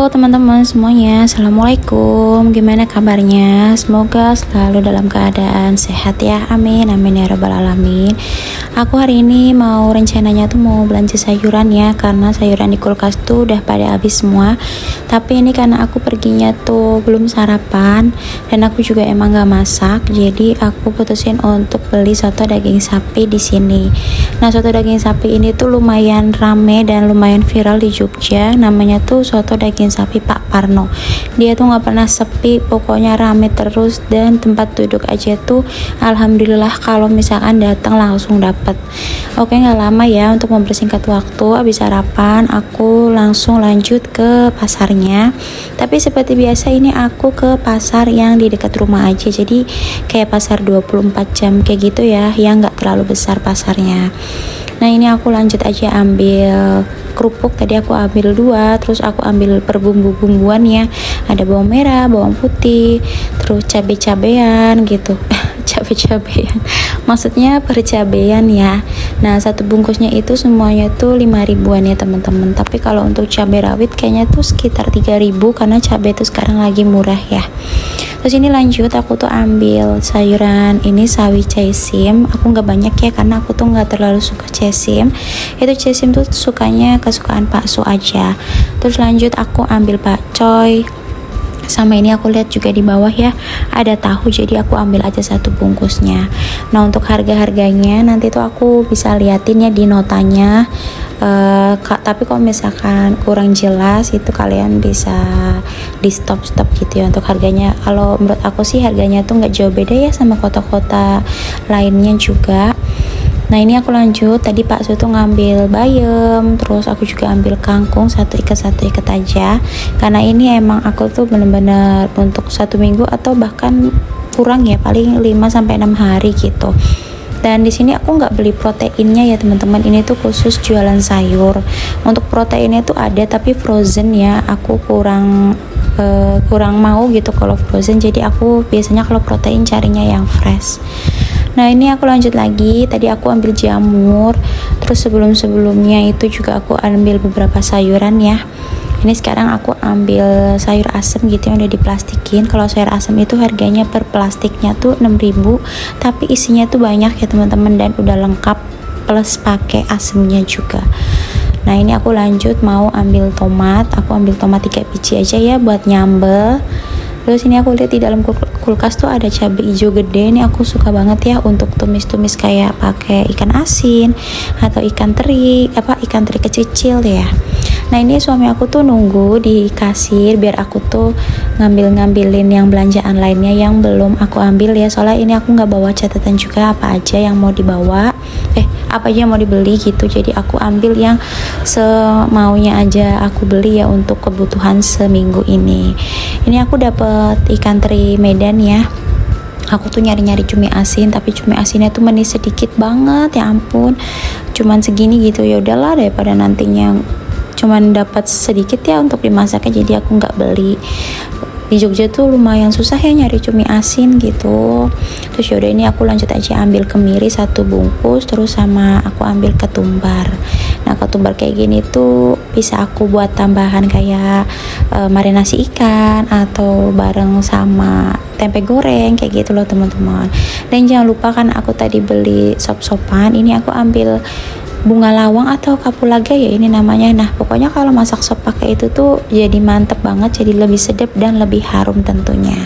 Halo teman-teman semuanya, Assalamualaikum. Gimana kabarnya? Semoga selalu dalam keadaan sehat ya, amin, amin ya rabbal alamin. Aku hari ini rencananya tuh mau belanja sayuran ya, karena sayuran di kulkas tuh udah pada habis semua. Tapi ini karena aku perginya tuh belum sarapan, dan aku juga emang gak masak, jadi aku putusin untuk beli soto daging sapi di sini. Nah, soto daging sapi ini tuh lumayan rame dan lumayan viral di Jogja. Namanya tuh soto daging sapi Pak Parno. Dia tuh nggak pernah sepi, pokoknya rame terus, dan tempat duduk aja tuh alhamdulillah kalau misalkan datang langsung dapat. Oke, nggak lama ya, untuk mempersingkat waktu, habis sarapan aku langsung lanjut ke pasarnya. Tapi seperti biasa ini aku ke pasar yang di dekat rumah aja, jadi kayak pasar 24 jam kayak gitu ya, yang nggak terlalu besar pasarnya. Nah, ini aku lanjut aja ambil kerupuk. Tadi aku ambil 2, terus aku ambil per bumbu-bumbuan ya, ada bawang merah, bawang putih, terus cabai-cabean gitu. Cabai-cabean maksudnya per cabean ya. Nah, satu bungkusnya itu semuanya tuh 5 ribuan ya teman-teman. Tapi kalau untuk cabai rawit kayaknya tuh sekitar 3.000, karena cabai itu sekarang lagi murah ya. Terus ini lanjut aku tuh ambil sayuran ini, sawi cesim. Aku nggak banyak ya, karena aku tuh nggak terlalu suka cesim. Itu cesim tuh sukanya kesukaan Pak Su aja. Terus lanjut aku ambil pakcoy. Sama ini aku lihat juga di bawah ya ada tahu, jadi aku ambil aja satu bungkusnya. Nah, untuk harga-harganya nanti tuh aku bisa liatin ya di notanya. Tapi kalau misalkan kurang jelas itu kalian bisa di stop gitu ya untuk harganya. Kalau menurut aku sih harganya tuh nggak jauh beda ya sama kota-kota lainnya juga. Nah, ini aku lanjut, tadi Pak Su tuh ngambil bayam, terus aku juga ambil kangkung, satu ikat aja, karena ini emang aku tuh bener-bener untuk 1 minggu atau bahkan kurang ya, paling 5-6 hari gitu. Dan di sini aku nggak beli proteinnya ya teman-teman, ini tuh khusus jualan sayur. Untuk proteinnya tuh ada tapi frozen ya, aku kurang mau gitu kalau frozen, jadi aku biasanya kalau protein carinya yang fresh. Nah, ini aku lanjut lagi, tadi aku ambil jamur, terus sebelumnya itu juga aku ambil beberapa sayuran ya. Ini sekarang aku ambil sayur asem gitu yang udah diplastikin. Kalau sayur asem itu harganya per plastiknya tuh 6.000, tapi isinya tuh banyak ya teman-teman, dan udah lengkap plus pakai asemnya juga. Nah, ini aku lanjut mau ambil tomat. Aku ambil tomat 3 biji aja ya buat nyambel. Terus ini aku lihat di dalam kulkas tuh ada cabai hijau gede. Ini aku suka banget ya untuk tumis-tumis kayak pakai ikan asin atau ikan teri kecil ya. Nah, ini suami aku tuh nunggu di kasir biar aku tuh ngambilin yang belanjaan lainnya yang belum aku ambil ya. Soalnya ini aku nggak bawa catatan juga apa aja yang mau dibawa, apa aja yang mau dibeli gitu. Jadi aku ambil yang semaunya aja aku beli ya untuk kebutuhan seminggu ini. Ini aku dapet ikan teri Medan ya. Aku tuh nyari cumi asin, tapi cumi asinnya tuh manis sedikit banget, ya ampun. Cuman segini gitu, ya udahlah daripada nantinya cuman dapat sedikit ya untuk dimasaknya, jadi aku nggak beli. Di Jogja tuh lumayan susah ya nyari cumi asin gitu. Terus yaudah, ini aku lanjut aja ambil kemiri 1 bungkus, terus sama aku ambil ketumbar. Nah, ketumbar kayak gini tuh bisa aku buat tambahan kayak marinasi ikan atau bareng sama tempe goreng kayak gitu loh teman-teman. Dan jangan lupa kan aku tadi beli sop-sopan, ini aku ambil bunga lawang atau kapulaga ya ini namanya. Nah, pokoknya kalau masak sop pakai itu tuh jadi mantep banget, jadi lebih sedap dan lebih harum tentunya.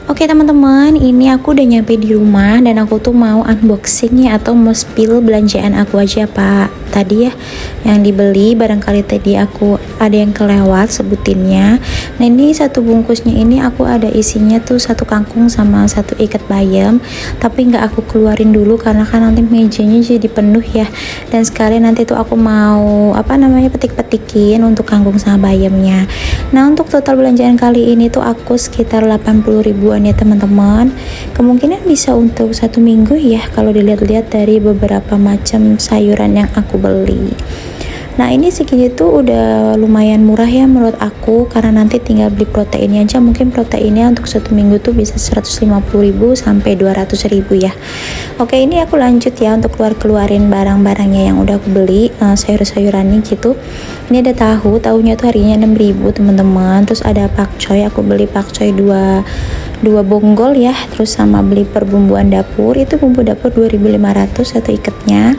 Oke teman-teman, ini aku udah nyampe di rumah dan aku tuh mau unboxing ya, atau mau spill belanjaan aku aja Pak tadi ya yang dibeli. Barangkali tadi aku ada yang kelewat sebutinnya. Nah, ini 1 bungkusnya ini aku ada isinya tuh 1 kangkung sama 1 ikat bayam, tapi nggak aku keluarin dulu karena kan nanti mejanya jadi penuh ya. Dan sekalian nanti tuh aku mau petik-petikin untuk kangkung sama bayamnya. Nah, untuk total belanjaan kali ini tuh aku sekitar 80 ribuan ya teman-teman. Kemungkinan bisa untuk 1 minggu ya kalau dilihat-lihat dari beberapa macam sayuran yang aku beli. Nah ini segini tuh udah lumayan murah ya menurut aku, karena nanti tinggal beli proteinnya aja. Mungkin proteinnya untuk satu minggu tuh bisa 150.000 sampai 200.000 ya. Oke, ini aku lanjut ya untuk keluarin barang-barangnya yang udah aku beli, sayur-sayurannya gitu. Ini ada tahunya tuh harganya 6.000 teman-teman. Terus ada pakcoy, aku beli pakcoy dua bonggol ya. Terus sama beli perbumbuan dapur, itu bumbu dapur 2.500 satu iketnya.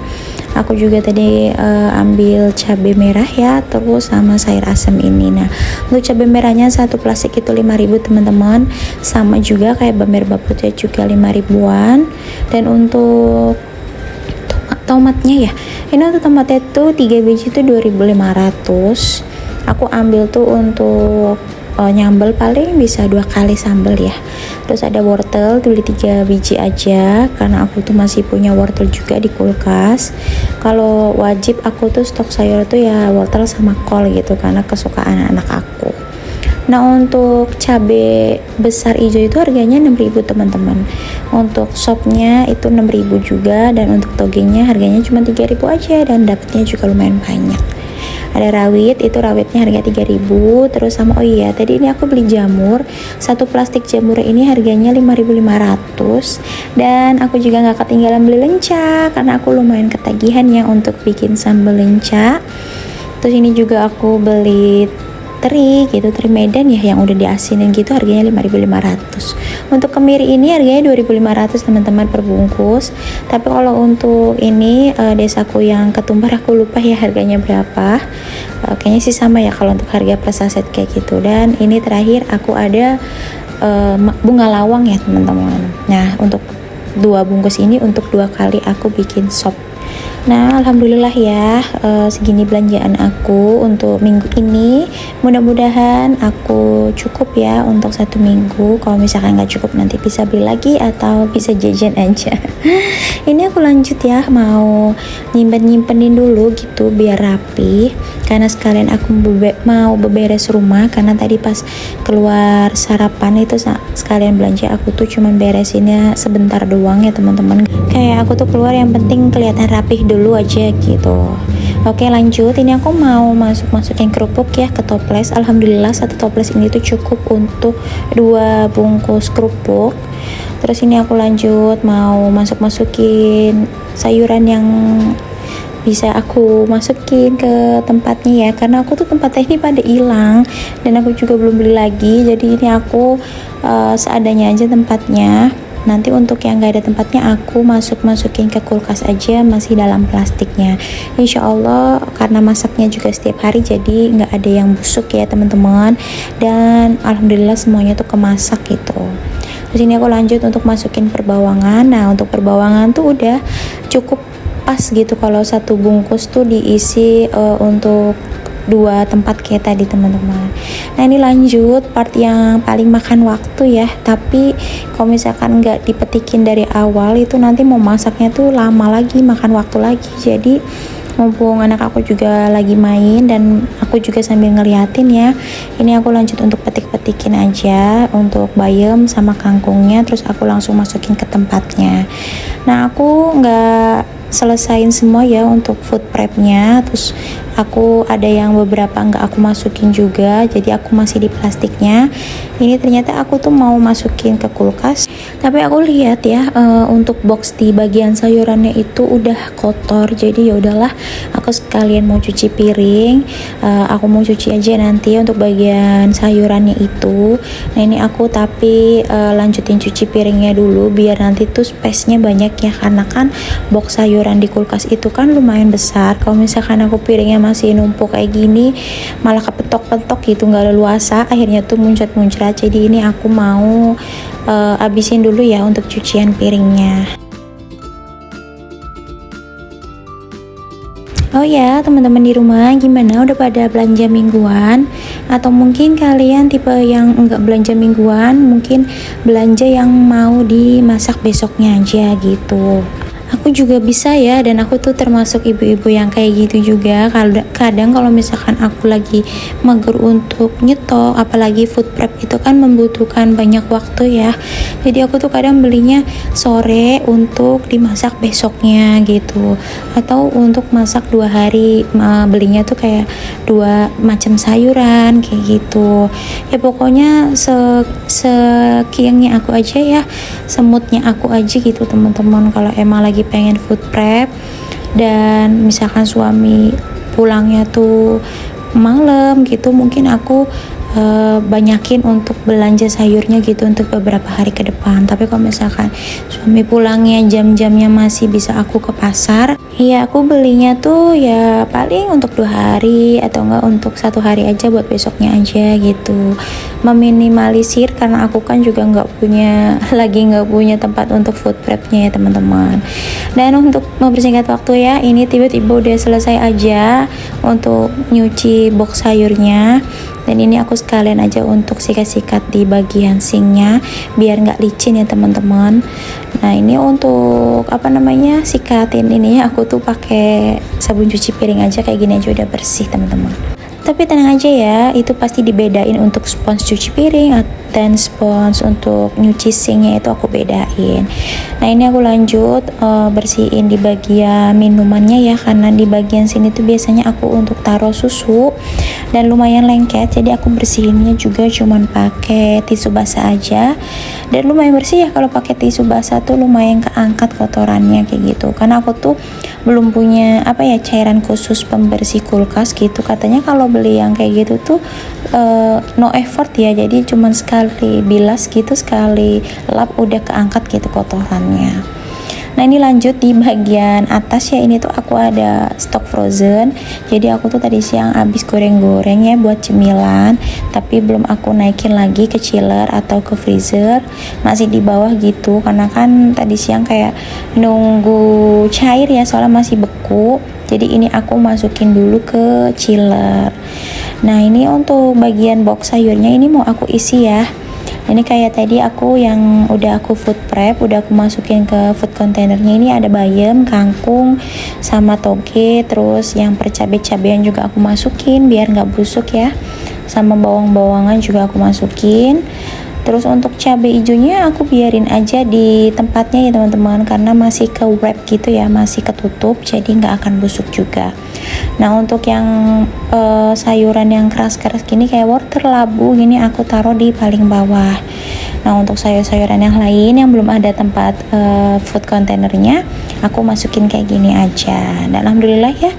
Aku juga tadi ambil cabai merah ya, terus sama sayur asam ini. Nah untuk cabai merahnya satu plastik itu 5.000 teman-teman, sama juga kayak bawang putih juga 5.000-an. Dan untuk tomatnya ya, ini untuk tomatnya tuh 3 biji itu 2.500. Aku ambil tuh untuk nyambel paling bisa 2 kali sambal ya. Terus ada wortel, beli 3 biji aja karena aku tuh masih punya wortel juga di kulkas. Kalau wajib aku tuh stok sayur tuh ya wortel sama kol gitu, karena kesukaan anak aku. Nah untuk cabai besar hijau itu harganya 6.000 teman-teman. Untuk sopnya itu 6.000 juga, dan untuk togenya harganya cuma 3.000 aja, dan dapatnya juga lumayan banyak. Ada rawit, itu rawitnya harga 3.000. Terus sama, oh iya tadi ini aku beli jamur, satu plastik jamur ini harganya 5.500. Dan aku juga nggak ketinggalan beli lenca, karena aku lumayan ketagihan ya untuk bikin sambal lenca. Terus ini juga aku beli teri gitu, teri Medan ya yang udah diasinin gitu, harganya 5.500. Untuk kemiri ini harganya 2.500 teman-teman per bungkus. Tapi kalau untuk ini desaku yang ketumbar aku lupa ya harganya berapa. Kayaknya sih sama ya kalau untuk harga per saset kayak gitu. Dan ini terakhir aku ada bunga lawang ya teman-teman. Nah untuk 2 bungkus ini untuk 2 kali aku bikin sop. Nah alhamdulillah ya, segini belanjaan aku untuk minggu ini. Mudah-mudahan aku cukup ya untuk 1 minggu. Kalau misalkan nggak cukup nanti bisa beli lagi atau bisa jajan aja. Ini aku lanjut ya, mau nyimpenin dulu gitu biar rapi, karena sekalian aku mau beberes rumah. Karena tadi pas keluar sarapan itu sekalian belanja, aku tuh cuman beresinnya sebentar doang ya teman-teman. Kayak aku tuh keluar yang penting kelihatan rapih dulu aja gitu. Oke lanjut, ini aku mau masukin kerupuk ya ke toples. Alhamdulillah satu toples ini tuh cukup untuk 2 bungkus kerupuk. Terus ini aku lanjut mau masukin sayuran yang bisa aku masukin ke tempatnya ya, karena aku tuh tempatnya ini pada hilang dan aku juga belum beli lagi. Jadi ini aku seadanya aja tempatnya. Nanti untuk yang gak ada tempatnya aku masukin ke kulkas aja, masih dalam plastiknya. Insya Allah karena masaknya juga setiap hari, jadi nggak ada yang busuk ya teman-teman. Dan alhamdulillah semuanya tuh kemasak gitu. Terus ini aku lanjut untuk masukin perbawangan. Nah untuk perbawangan tuh udah cukup pas gitu kalau satu bungkus tuh diisi untuk 2 tempat kayak tadi teman-teman. Nah ini lanjut part yang paling makan waktu ya, tapi kalau misalkan nggak dipetikin dari awal itu nanti mau masaknya tuh lama lagi, makan waktu lagi. Jadi mumpung anak aku juga lagi main dan aku juga sambil ngeliatin ya, ini aku lanjut untuk petik-petikin aja untuk bayam sama kangkungnya, terus aku langsung masukin ke tempatnya. Nah aku nggak selesain semua ya untuk food prepnya, terus aku ada yang beberapa nggak aku masukin juga, jadi aku masih di plastiknya. Ini ternyata aku tuh mau masukin ke kulkas, tapi aku lihat ya untuk box di bagian sayurannya itu udah kotor. Jadi ya udahlah, aku sekalian mau cuci piring, aku mau cuci aja nanti untuk bagian sayurannya itu. Nah ini aku tapi lanjutin cuci piringnya dulu biar nanti tuh space-nya banyak ya, karena kan box sayuran di kulkas itu kan lumayan besar. Kalau misalkan aku piringnya masih numpuk kayak gini, malah kepetok-petok gitu, nggak leluasa, akhirnya tuh muncrat-muncrat. Jadi ini aku mau abisin dulu ya untuk cucian piringnya. Oh ya teman-teman di rumah, gimana udah pada belanja mingguan? Atau mungkin kalian tipe yang enggak belanja mingguan, mungkin belanja yang mau dimasak besoknya aja gitu. aku juga bisa ya, dan aku tuh termasuk ibu-ibu yang kayak gitu juga. Kadang kalau misalkan aku lagi mager untuk nyetok, apalagi food prep itu kan membutuhkan banyak waktu ya, jadi aku tuh kadang belinya sore untuk dimasak besoknya gitu, atau untuk masak 2 hari. Belinya tuh kayak 2 macam sayuran kayak gitu ya. Pokoknya sekiangnya aku aja ya, semutnya aku aja gitu teman-teman, kalau emang lagi pengen food prep dan misalkan suami pulangnya tuh malam gitu, mungkin aku banyakin untuk belanja sayurnya gitu untuk beberapa hari ke depan. Tapi kalau misalkan suami pulangnya jam-jamnya masih bisa aku ke pasar, ya aku belinya tuh ya paling untuk 2 hari atau enggak untuk 1 hari aja buat besoknya aja gitu. Meminimalisir karena aku kan juga nggak punya tempat untuk food prepnya ya teman-teman. Dan untuk mempersingkat waktu ya, ini tiba-tiba udah selesai aja untuk nyuci box sayurnya. Dan ini aku sekalian aja untuk sikat-sikat di bagian sinknya biar nggak licin ya teman-teman. Nah ini untuk sikatin ini aku tuh pakai sabun cuci piring aja, kayak gini aja udah bersih teman-teman. Tapi tenang aja ya, itu pasti dibedain untuk spons cuci piring dan spons untuk nyuci sinknya, itu aku bedain. Nah ini aku lanjut bersihin di bagian minumannya ya, karena di bagian sini tuh biasanya aku untuk taruh susu dan lumayan lengket, jadi aku bersihinnya juga cuman pakai tisu basah aja. Dan lumayan bersih ya, kalau pakai tisu basah tuh lumayan keangkat kotorannya kayak gitu. Karena aku tuh belum punya cairan khusus pembersih kulkas gitu. Katanya kalau beli yang kayak gitu tuh no effort ya, jadi cuman sekali bilas gitu, sekali lap udah keangkat gitu kotorannya. Nah ini lanjut di bagian atas ya, ini tuh aku ada stok frozen. Jadi aku tuh tadi siang habis goreng-goreng ya buat cemilan, tapi belum aku naikin lagi ke chiller atau ke freezer, masih di bawah gitu, karena kan tadi siang kayak nunggu cair ya, soalnya masih beku. Jadi ini aku masukin dulu ke chiller. Nah ini untuk bagian box sayurnya ini mau aku isi ya. Ini kayak tadi aku yang udah aku food prep, udah aku masukin ke food containernya. Ini ada bayam, kangkung, sama toge. Terus yang percabai-cabean juga aku masukin biar nggak busuk ya. Sama bawang-bawangan juga aku masukin. Terus untuk cabai hijaunya aku biarin aja di tempatnya ya teman-teman, karena masih ke wrap gitu ya, masih ketutup, jadi nggak akan busuk juga. Nah untuk yang sayuran yang keras-keras gini kayak wortel, labu gini, aku taruh di paling bawah. Nah untuk sayur-sayuran yang lain yang belum ada tempat food containernya, aku masukin kayak gini aja. Dan alhamdulillah ya,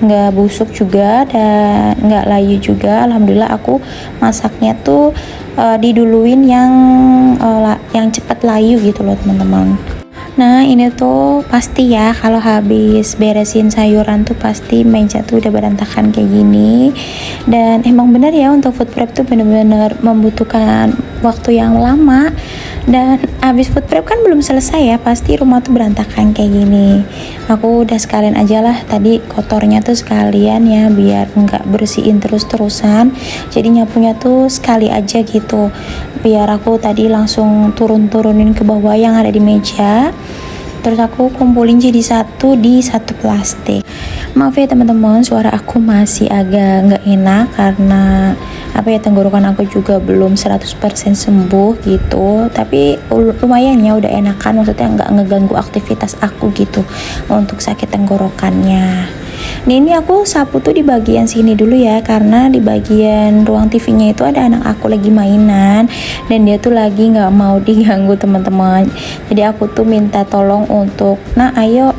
nggak busuk juga dan nggak layu juga. Alhamdulillah aku masaknya tuh diduluin yang cepat layu gitu loh teman-teman. Nah ini tuh pasti ya, kalau habis beresin sayuran tuh pasti meja tuh udah berantakan kayak gini. Dan emang bener ya, untuk food prep tuh bener-bener membutuhkan waktu yang lama. Dan habis food prep kan belum selesai ya, pasti rumah tuh berantakan kayak gini. Aku udah sekalian aja lah tadi kotornya tuh sekalian ya, biar nggak bersihin terus-terusan. Jadi nyapunya tuh sekali aja gitu, biar aku tadi langsung turunin ke bawah yang ada di meja. Terus aku kumpulin jadi satu di satu plastik. Maaf ya teman-teman, suara aku masih agak nggak enak karena tenggorokan aku juga belum 100% sembuh gitu. Tapi lumayan ya, udah enakan, maksudnya nggak ngeganggu aktivitas aku gitu untuk sakit tenggorokannya. Ini aku sapu tuh di bagian sini dulu ya, karena di bagian ruang TV-nya itu ada anak aku lagi mainan dan dia tuh lagi nggak mau diganggu teman-teman. Jadi aku tuh minta tolong untuk, nah ayo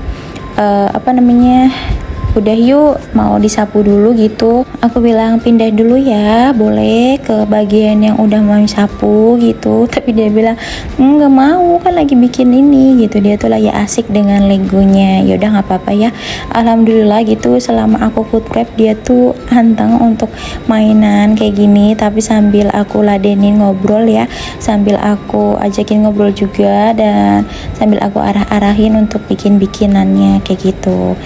udah yuk, mau disapu dulu gitu. Aku bilang pindah dulu ya, boleh ke bagian yang udah mau sapu gitu. Tapi dia bilang nggak mau, kan lagi bikin ini gitu. Dia tuh lagi asik dengan legonya. Ya udah nggak apa-apa ya. Alhamdulillah gitu, selama aku food prep dia tuh anteng untuk mainan kayak gini. Tapi sambil aku ladenin ngobrol ya, sambil aku ajakin ngobrol juga, dan sambil aku arah-arahin untuk bikin-bikinannya kayak gitu.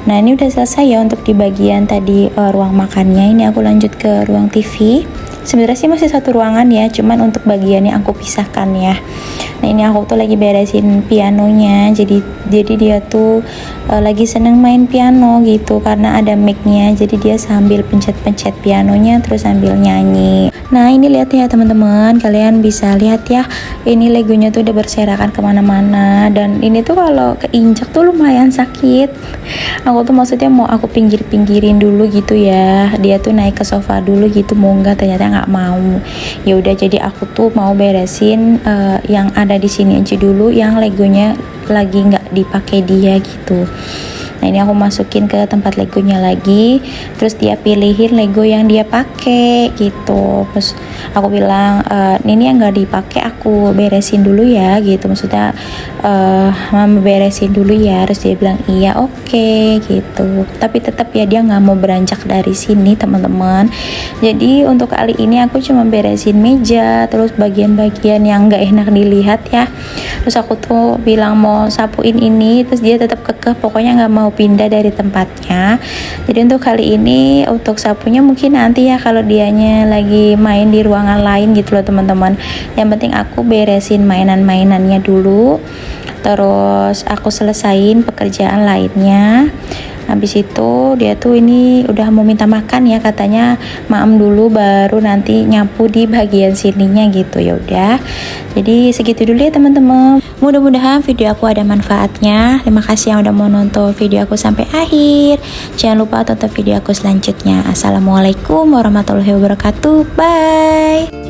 Nah ini udah selesai ya untuk di bagian tadi ruang makannya. Ini aku lanjut ke ruang TV. Sebenarnya sih masih satu ruangan ya, cuman untuk bagiannya aku pisahkan ya. Nah ini aku tuh lagi beresin pianonya, jadi dia tuh lagi seneng main piano gitu karena ada mic-nya, jadi dia sambil pencet-pencet pianonya terus sambil nyanyi. Nah ini lihat ya teman-teman, kalian bisa lihat ya, ini legonya tuh udah berserakan kemana-mana, dan ini tuh kalau keinjak tuh lumayan sakit. Aku tuh maksudnya mau aku pinggir-pinggirin dulu gitu ya, dia tuh naik ke sofa dulu gitu, mau nggak, ternyata nggak mau. Ya udah, jadi aku tuh mau beresin yang ada di sini aja dulu, yang legonya lagi nggak dipakai dia gitu. Nah ini aku masukin ke tempat legonya lagi, terus dia pilihin lego yang dia pakai gitu. Terus aku bilang ini yang nggak dipakai aku beresin dulu ya gitu, maksudnya mama beresin dulu ya. Terus dia bilang iya oke gitu, tapi tetap ya dia nggak mau beranjak dari sini teman-teman. Jadi untuk kali ini aku cuma beresin meja, terus bagian-bagian yang nggak enak dilihat ya. Terus aku tuh bilang mau sapuin ini, terus dia tetap kekeh pokoknya nggak mau pindah dari tempatnya. Jadi untuk kali ini, untuk sapunya mungkin nanti ya kalau dianya lagi main di ruangan lain gitu loh teman-teman. Yang penting aku beresin mainan-mainannya dulu, terus aku selesain pekerjaan lainnya. Habis itu dia tuh ini udah mau minta makan ya, katanya maem dulu baru nanti nyapu di bagian sininya gitu. Ya udah, jadi segitu dulu ya teman-teman. Mudah-mudahan video aku ada manfaatnya. Terima kasih yang udah mau nonton video aku sampai akhir. Jangan lupa tonton video aku selanjutnya. Assalamualaikum warahmatullahi wabarakatuh. Bye.